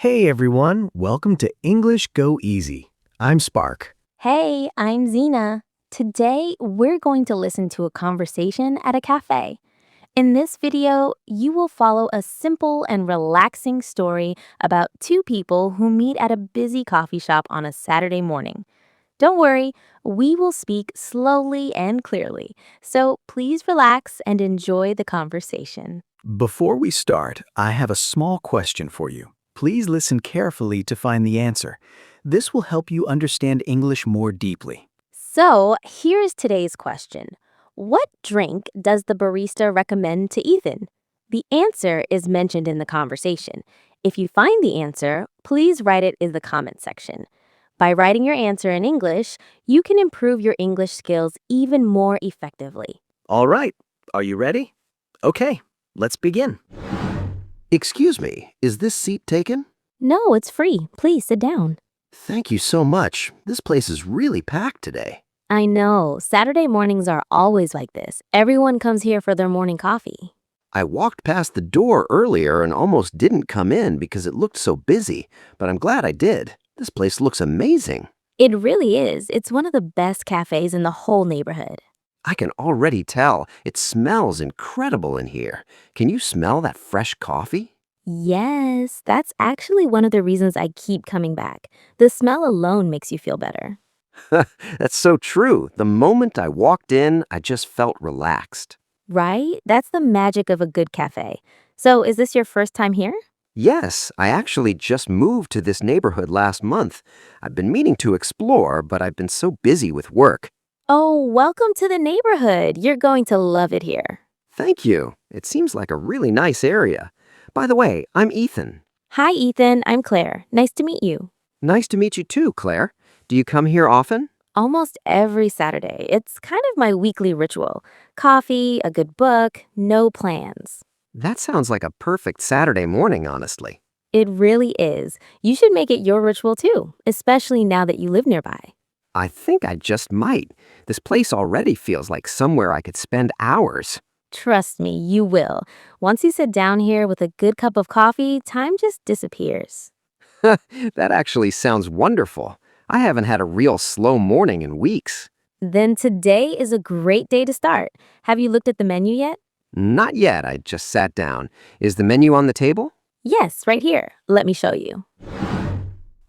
Hey everyone, welcome to English Go Easy. I'm Spark. Hey, I'm Xena. Today, we're going to listen to a conversation at a cafe. In this video, you will follow a simple and relaxing story about two people who meet at a busy coffee shop on a Saturday morning. Don't worry, we will speak slowly and clearly, so please relax and enjoy the conversation. Before we start, I have a small question for you. Please listen carefully to find the answer. This will help you understand English more deeply. So, here's today's question. What drink does the barista recommend to Ethan? The answer is mentioned in the conversation. If you find the answer, please write it in the comment section. By writing your answer in English, you can improve your English skills even more effectively. All right, are you ready? Okay, let's begin. Excuse me, is this seat taken? No, it's free. Please sit down. Thank you so much. This place is really packed today. I know, Saturday mornings are always like this. Everyone comes here for their morning coffee. I walked past the door earlier and almost didn't come in because it looked so busy, but I'm glad I did. This place looks amazing. It really is. It's one of the best cafes in the whole neighborhood. I can already tell. It smells incredible in here. Can you smell that fresh coffee? Yes, that's actually one of the reasons I keep coming back. The smell alone makes you feel better. That's so true. The moment I walked in, I just felt relaxed. Right? That's the magic of a good cafe. So, is this your first time here? Yes, I actually just moved to this neighborhood last month. I've been meaning to explore, but I've been so busy with work. Oh, welcome to the neighborhood. You're going to love it here. Thank you. It seems like a really nice area. By the way, I'm Ethan. Hi, Ethan. I'm Claire. Nice to meet you. Nice to meet you too, Claire. Do you come here often? Almost every Saturday. It's kind of my weekly ritual. Coffee, a good book, no plans. That sounds like a perfect Saturday morning, honestly. It really is. You should make it your ritual too, especially now that you live nearby. I think I just might. This place already feels like somewhere I could spend hours. Trust me, you will. Once you sit down here with a good cup of coffee, time just disappears. That actually sounds wonderful. I haven't had a real slow morning in weeks. Then today is a great day to start. Have you looked at the menu yet? Not yet, I just sat down. Is the menu on the table? Yes, right here. Let me show you.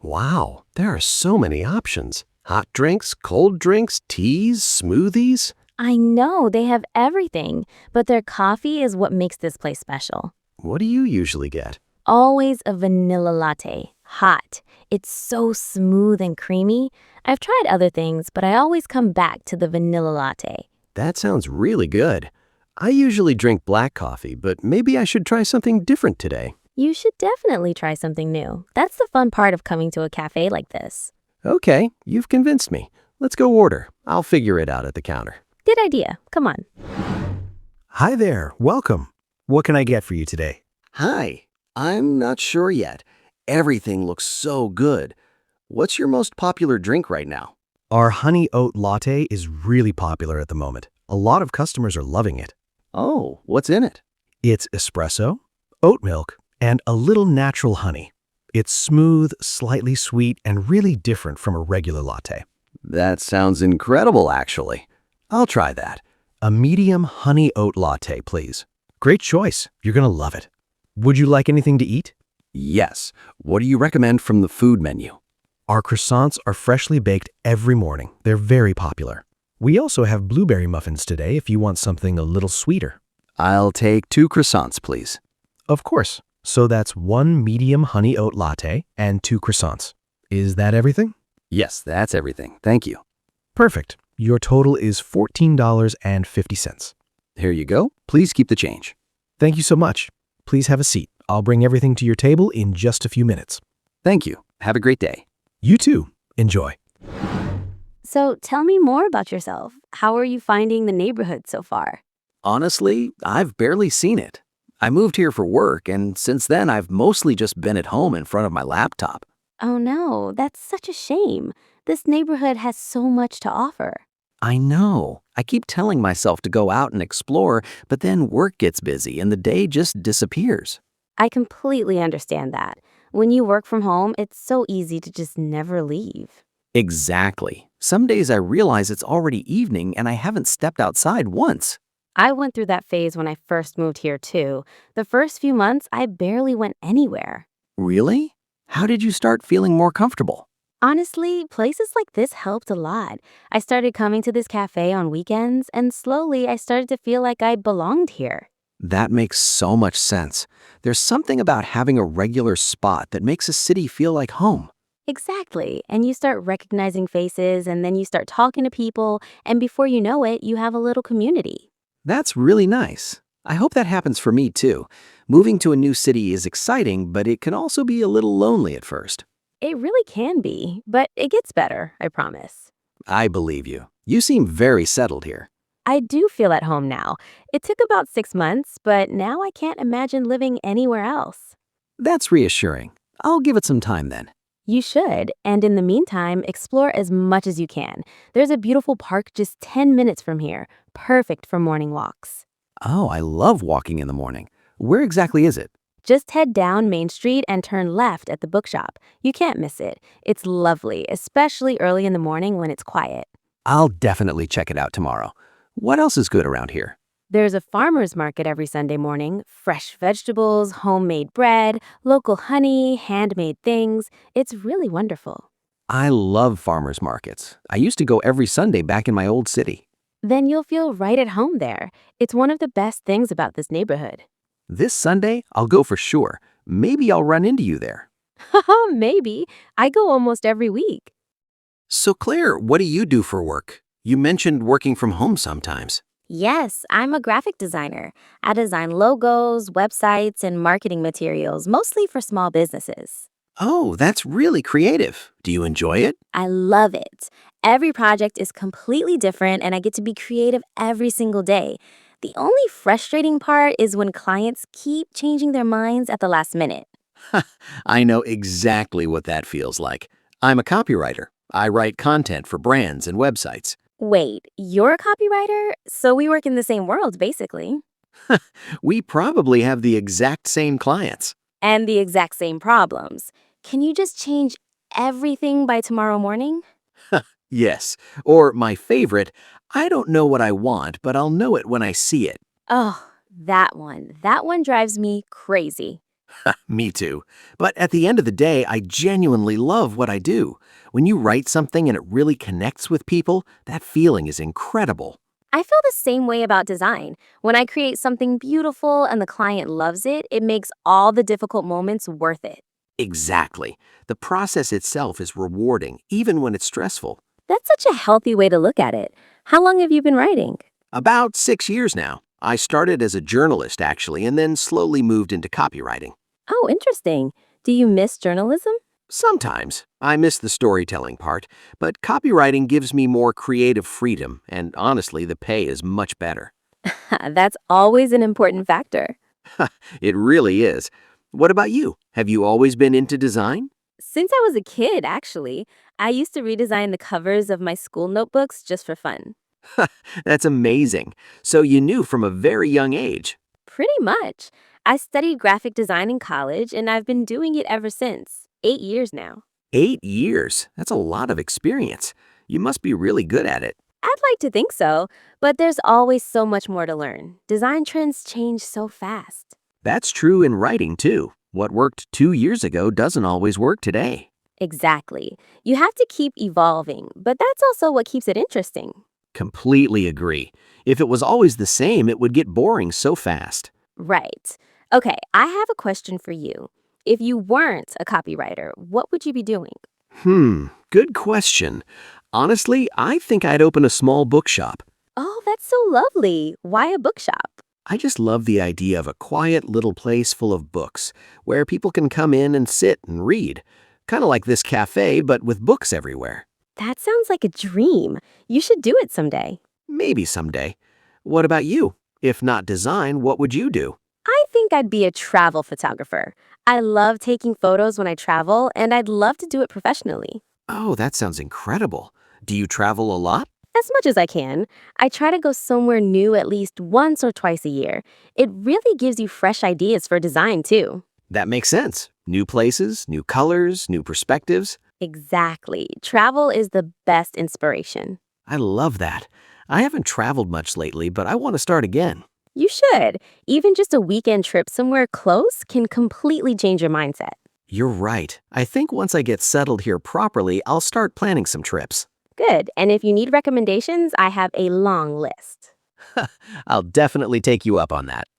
Wow, there are so many options. Hot drinks, cold drinks, teas, smoothies. I know they have everything, but their coffee is what makes this place special. What do you usually get? Always a vanilla latte, hot. It's so smooth and creamy. I've tried other things, but I always come back to the vanilla latte. That sounds really good. I usually drink black coffee, but maybe I should try something different today. You should definitely try something new. That's the fun part of coming to a cafe like this. Okay, you've convinced me. Let's go order. I'll figure it out at the counter. Good idea. Come on. Hi there, welcome. What can I get for you today? Hi. I'm not sure yet. Everything looks so good. What's your most popular drink right now? Our honey oat latte is really popular at the moment. A lot of customers are loving it. Oh, what's in it? It's espresso, oat milk, and a little natural honey. It's smooth, slightly sweet, and really different from a regular latte. That sounds incredible, actually. I'll try that. A medium honey oat latte, please. Great choice. You're going to love it. Would you like anything to eat? Yes. What do you recommend from the food menu? Our croissants are freshly baked every morning. They're very popular. We also have blueberry muffins today if you want something a little sweeter. I'll take 2 croissants, please. Of course. So that's 1 medium honey oat latte and 2 croissants. Is that everything? Yes, that's everything. Thank you. Perfect. Your total is $14.50. Here you go. Please keep the change. Thank you so much. Please have a seat. I'll bring everything to your table in just a few minutes. Thank you. Have a great day. You too. Enjoy. So tell me more about yourself. How are you finding the neighborhood so far? Honestly, I've barely seen it. I moved here for work, and since then I've mostly just been at home in front of my laptop. Oh no, that's such a shame. This neighborhood has so much to offer. I know. I keep telling myself to go out and explore, but then work gets busy and the day just disappears. I completely understand that. When you work from home, it's so easy to just never leave. Exactly. Some days I realize it's already evening and I haven't stepped outside once. I went through that phase when I first moved here, too. The first few months, I barely went anywhere. Really? How did you start feeling more comfortable? Honestly, places like this helped a lot. I started coming to this cafe on weekends, and slowly I started to feel like I belonged here. That makes so much sense. There's something about having a regular spot that makes a city feel like home. Exactly. And you start recognizing faces, and then you start talking to people, and before you know it, you have a little community. That's really nice. I hope that happens for me too. Moving to a new city is exciting, but it can also be a little lonely at first. It really can be, but it gets better, I promise. I believe you. You seem very settled here. I do feel at home now. It took about 6 months, but now I can't imagine living anywhere else. That's reassuring. I'll give it some time then. You should, and in the meantime, explore as much as you can. There's a beautiful park just 10 minutes from here, perfect for morning walks. Oh, I love walking in the morning. Where exactly is it? Just head down Main Street and turn left at the bookshop. You can't miss it. It's lovely, especially early in the morning when it's quiet. I'll definitely check it out tomorrow. What else is good around here? There's a farmer's market every Sunday morning. Fresh vegetables, homemade bread, local honey, handmade things. It's really wonderful. I love farmers markets. I used to go every Sunday back in my old city. Then you'll feel right at home there. It's one of the best things about this neighborhood. This Sunday, I'll go for sure. Maybe I'll run into you there. Haha, maybe. I go almost every week. So Claire, what do you do for work? You mentioned working from home sometimes. Yes, I'm a graphic designer. I design logos, websites, and marketing materials, mostly for small businesses. Oh, that's really creative. Do you enjoy it? I love it. Every project is completely different, and I get to be creative every single day. The only frustrating part is when clients keep changing their minds at the last minute. I know exactly what that feels like. I'm a copywriter. I write content for brands and websites. Wait, you're a copywriter? So we work in the same world, basically. We probably have the exact same clients. And the exact same problems. Can you just change everything by tomorrow morning? Yes. Or my favorite, I don't know what I want, but I'll know it when I see it. Oh, that one. That one drives me crazy. Me too. But at the end of the day, I genuinely love what I do. When you write something and it really connects with people, that feeling is incredible. I feel the same way about design. When I create something beautiful and the client loves it, it makes all the difficult moments worth it. Exactly. The process itself is rewarding, even when it's stressful. That's such a healthy way to look at it. How long have you been writing? About 6 years now. I started as a journalist, actually, and then slowly moved into copywriting. Oh, interesting. Do you miss journalism? Sometimes. I miss the storytelling part, but copywriting gives me more creative freedom, and honestly, the pay is much better. That's always an important factor. It really is. What about you? Have you always been into design? Since I was a kid, actually, I used to redesign the covers of my school notebooks just for fun. That's amazing. So you knew from a very young age. Pretty much. I studied graphic design in college, and I've been doing it ever since. 8 years now. 8 years? That's a lot of experience. You must be really good at it. I'd like to think so, but there's always so much more to learn. Design trends change so fast. That's true in writing, too. What worked 2 years ago doesn't always work today. Exactly. You have to keep evolving, but that's also what keeps it interesting. Completely agree. If it was always the same, it would get boring so fast. Right. Okay, I have a question for you. If you weren't a copywriter, what would you be doing? Good question. Honestly, I think I'd open a small bookshop. Oh, that's so lovely. Why a bookshop? I just love the idea of a quiet little place full of books, where people can come in and sit and read. Kind of like this cafe, but with books everywhere. That sounds like a dream. You should do it someday. Maybe someday. What about you? If not design, what would you do? I think I'd be a travel photographer. I love taking photos when I travel, and I'd love to do it professionally. Oh, that sounds incredible. Do you travel a lot? As much as I can. I try to go somewhere new at least once or twice a year. It really gives you fresh ideas for design, too. That makes sense. New places, new colors, new perspectives. Exactly. Travel is the best inspiration. I love that. I haven't traveled much lately, but I want to start again. You should. Even just a weekend trip somewhere close can completely change your mindset. You're right. I think once I get settled here properly, I'll start planning some trips. Good. And if you need recommendations, I have a long list. I'll definitely take you up on that.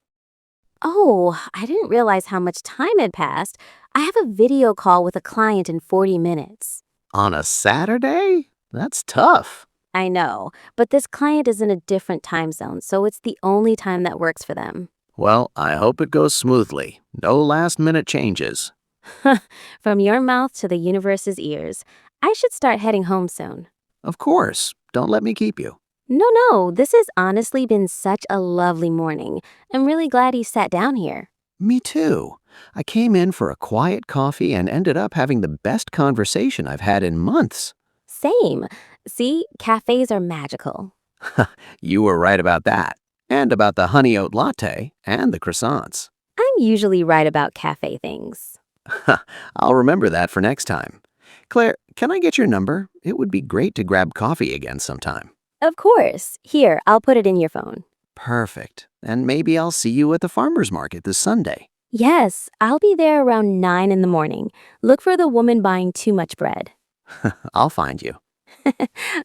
Oh, I didn't realize how much time had passed. I have a video call with a client in 40 minutes. On a Saturday? That's tough. I know, but this client is in a different time zone, so it's the only time that works for them. Well, I hope it goes smoothly. No last-minute changes. From your mouth to the universe's ears. I should start heading home soon. Of course. Don't let me keep you. No, this has honestly been such a lovely morning. I'm really glad you sat down here. Me too. I came in for a quiet coffee and ended up having the best conversation I've had in months. Same. See, cafes are magical. You were right about that. And about the honey oat latte and the croissants. I'm usually right about cafe things. I'll remember that for next time. Claire, can I get your number? It would be great to grab coffee again sometime. Of course. Here, I'll put it in your phone. Perfect. And maybe I'll see you at the farmer's market this Sunday. Yes, I'll be there around 9 in the morning. Look for the woman buying too much bread. I'll find you.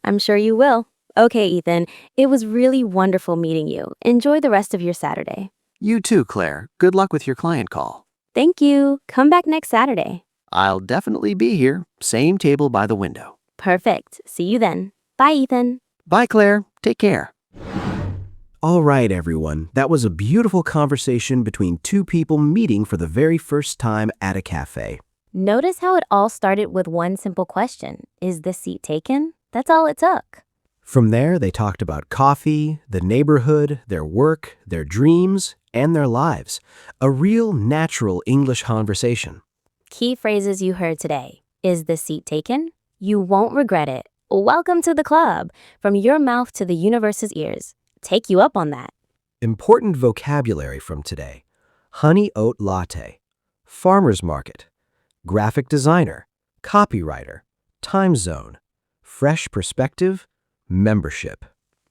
I'm sure you will. Okay, Ethan, it was really wonderful meeting you. Enjoy the rest of your Saturday. You too, Claire. Good luck with your client call. Thank you. Come back next Saturday. I'll definitely be here. Same table by the window. Perfect. See you then. Bye, Ethan. Bye, Claire. Take care. All right, everyone. That was a beautiful conversation between two people meeting for the very first time at a cafe. Notice how it all started with one simple question. Is the seat taken? That's all it took. From there, they talked about coffee, the neighborhood, their work, their dreams, and their lives. A real natural English conversation. Key phrases you heard today. Is the seat taken? You won't regret it. Welcome to the club. From your mouth to the universe's ears. Take you up on that. Important vocabulary from today. Honey oat latte, farmer's market, graphic designer, copywriter, time zone, fresh perspective, membership.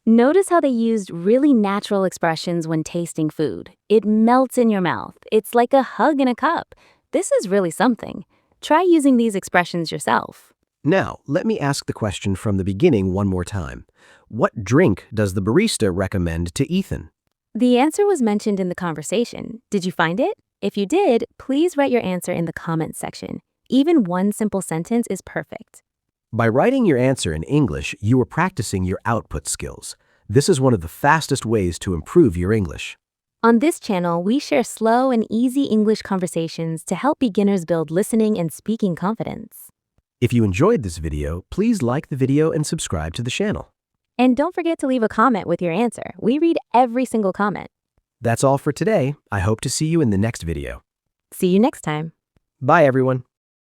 Notice how they used really natural expressions when tasting food. It melts in your mouth. It's like a hug in a cup. This is really something. Try using these expressions yourself. Now, let me ask the question from the beginning one more time. What drink does the barista recommend to Ethan? The answer was mentioned in the conversation. Did you find it? If you did, please write your answer in the comments section. Even one simple sentence is perfect. By writing your answer in English, you are practicing your output skills. This is one of the fastest ways to improve your English. On this channel, we share slow and easy English conversations to help beginners build listening and speaking confidence. If you enjoyed this video, please like the video and subscribe to the channel. And don't forget to leave a comment with your answer. We read every single comment. That's all for today. I hope to see you in the next video. See you next time. Bye, everyone.